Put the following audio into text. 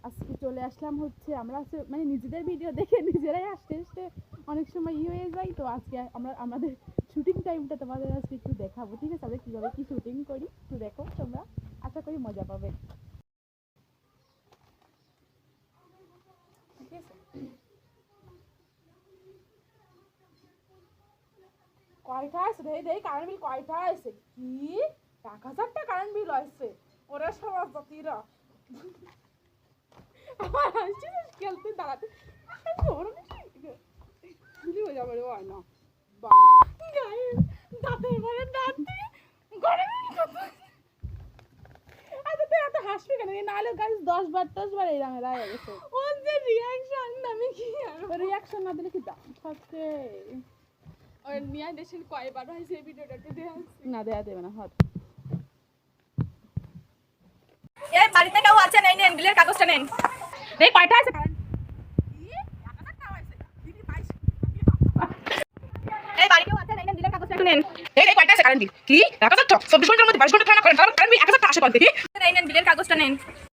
আজকে চলে আসলাম হচ্ছে আমরা মানে নিজেদের ভিডিও দেখে নিজেরাই আসতে আসতে অনেক সময় হয়ে যায়। তো আজকে আমাদের শুটিং টাইমটা তোমাদের আজকে একটু দেখাবো, ঠিক আছে? আমরা কীভাবে কি শুটিং করি একটু দেখো তোমরা, আশা করি মজা পাবে। ঠিক আছে, কয়টা আছে দেই কারেন্ট বিল কয়টা আছে? কি 1000টা কারেন্ট বিল আসছে? ওরা সবার জাতিরা আমার খেলতে দাঁড়াতে হয়ে যাবে রে হয় না দাঁতের পরে দাঁত হাসবে কেন? নাহলে গাছ 10 বার এই রাঙে রায় গেছে। ওর যে রিয়াকশন আমি কি আর রিয়াকশন না দিলে কি দাম থাকে? ওর নিয়া দেশের কয়বার হয়েছে এই ভিডিওটা একটু দেয়া না, দেয়া দেবে না। হট এই বাড়িতে কেউ আছে? নেই, নেন বিলের কাগজটা নেন। এই কয়টা আছে কারেন্ট? এই বাড়ি কেউ আছে? নেই, নেন বিলের কাগজটা নেন। এই কয়টা আছে কারেন্ট বিল? কি 1000 24 ঘন্টার মধ্যে 22 ঘন্টা থানা করেন, তার কারেন্ট বিল 1000 আসে কত দেখি? নেই, নেন বিলের কাগজটা নেন।